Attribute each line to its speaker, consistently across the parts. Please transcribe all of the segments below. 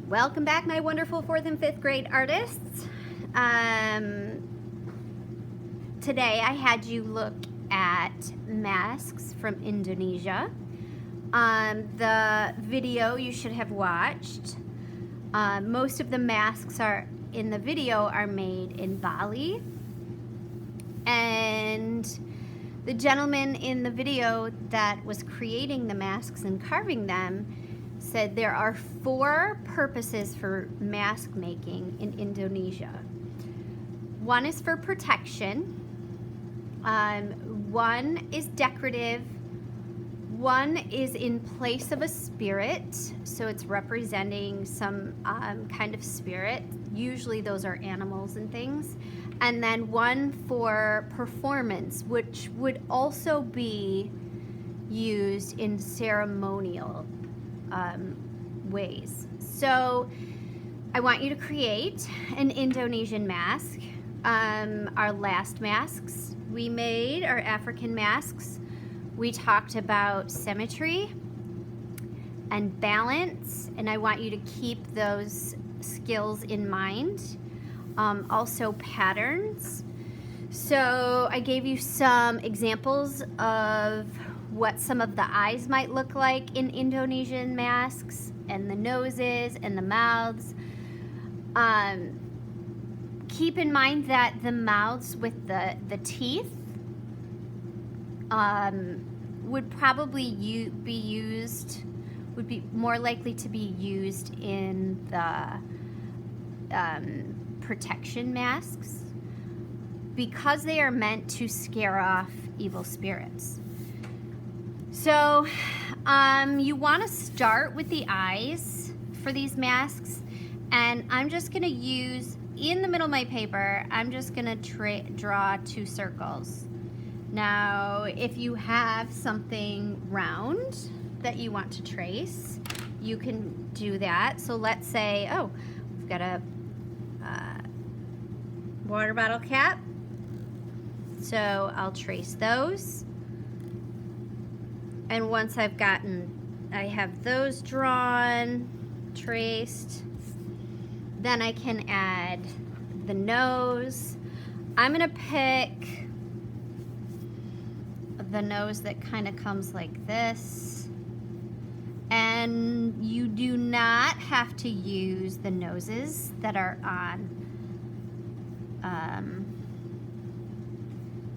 Speaker 1: Welcome back, my wonderful 4th and 5th grade artists. Today I had you look at masks from Indonesia. The video you should have watched. Most of the masks in the video are made in Bali. And the gentleman in the video that was creating the masks and carving them said there are 4 purposes for mask making in Indonesia. One is for protection, one is decorative, one is in place of a spirit, so it's representing some kind of spirit. Usually those are animals and things. And then one for performance, which would also be used in ceremonial ways. So I want you to create an Indonesian mask. Our last masks we made are African masks. We talked about symmetry and balance, and I want you to keep those skills in mind. Also patterns. So I gave you some examples of what some of the eyes might look like in Indonesian masks, and the noses and the mouths. Keep in mind that the mouths with the teeth would probably would be more likely to be used in the protection masks, because they are meant to scare off evil spirits. So you want to start with the eyes for these masks, and I'm just going to use, in the middle of my paper, I'm just going to draw 2 circles. Now, if you have something round that you want to trace, you can do that. So let's say, oh, we've got a water bottle cap. So I'll trace those. And once I have those drawn, traced, then I can add the nose. I'm gonna pick the nose that kind of comes like this. And you do not have to use the noses that are on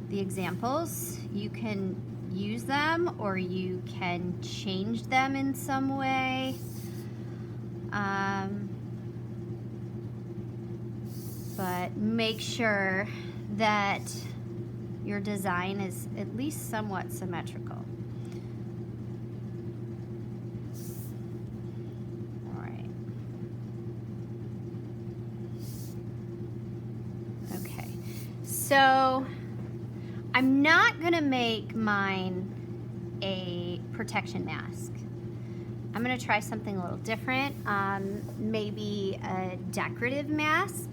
Speaker 1: the examples. You can use them, or you can change them in some way. But make sure that your design is at least somewhat symmetrical. All right. Okay. So I'm not gonna make mine a protection mask. I'm gonna try something a little different. Maybe a decorative mask.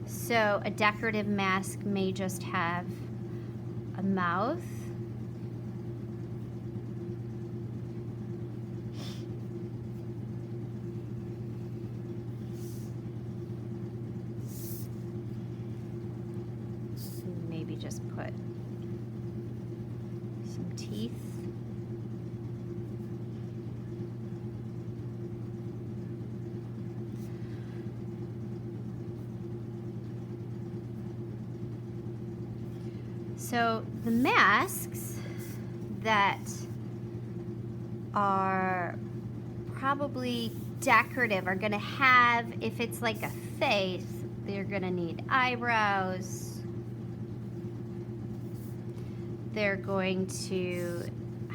Speaker 1: So a decorative mask may just have a mouth. Maybe just put some teeth. So the masks that are probably decorative are going to have, if it's like a face, they're going to need eyebrows. They're going to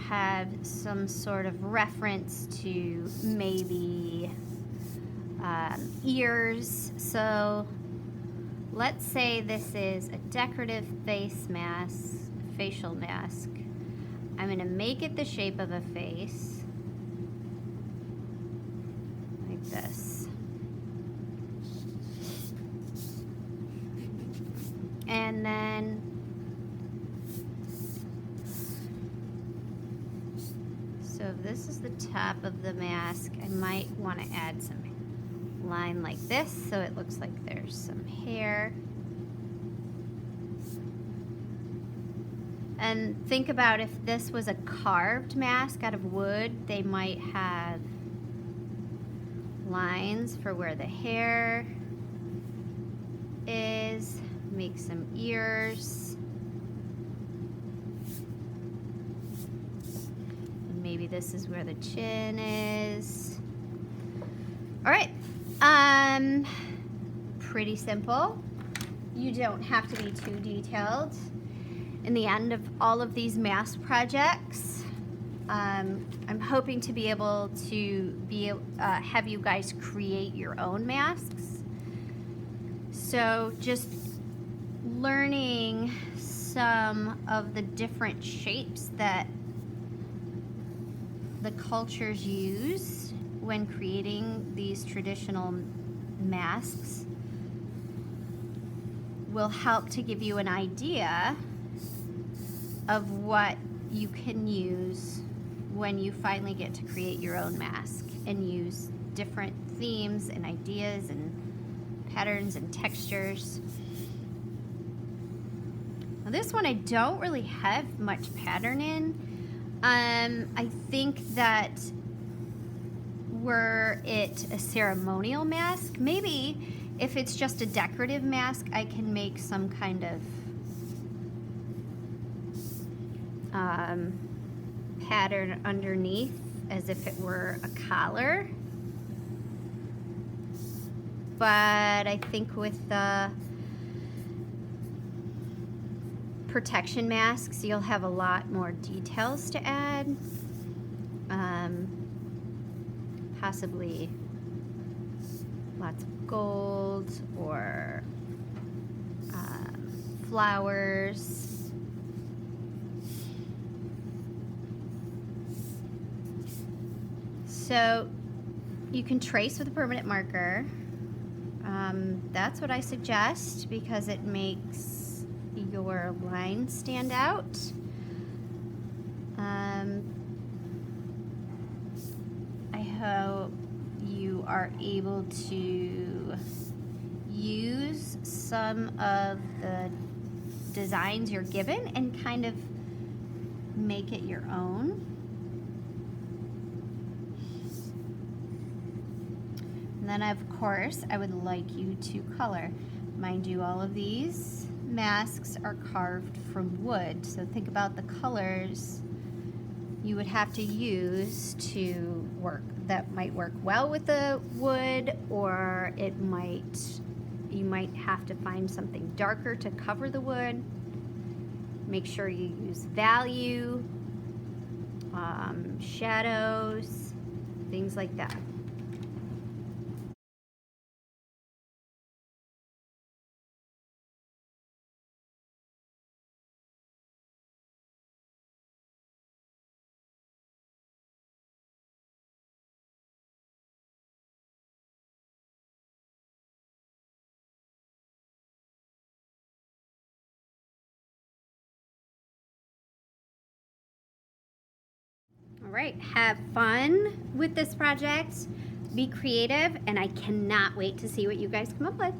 Speaker 1: have some sort of reference to maybe ears. So let's say this is a decorative face mask, facial mask. I'm going to make it the shape of a face, like this. And then So if this is the top of the mask, I might want to add some line like this so it looks like there's some hair. And think about if this was a carved mask out of wood, they might have lines for where the hair is. Make some ears. And maybe this is where the chin is. All right, pretty simple. You don't have to be too detailed. In the end of all of these mask projects, I'm hoping to be able to have you guys create your own masks. So just learning some of the different shapes that the cultures use when creating these traditional masks will help to give you an idea of what you can use when you finally get to create your own mask and use different themes and ideas and patterns and textures. Now this one I don't really have much pattern in. I think that were it a ceremonial mask, maybe if it's just a decorative mask, I can make some kind of pattern underneath as if it were a collar. But I think with the protection masks, you'll have a lot more details to add. Possibly lots of gold or flowers. So you can trace with a permanent marker. That's what I suggest because it makes your lines stand out. I hope you are able to use some of the designs you're given and kind of make it your own. And then of course, I would like you to color. Mind you, all of these masks are carved from wood, so think about the colors you would have to use to work. That might work well with the wood, or you might have to find something darker to cover the wood. Make sure you use value, shadows, things like that. All right, have fun with this project, be creative, and I cannot wait to see what you guys come up with.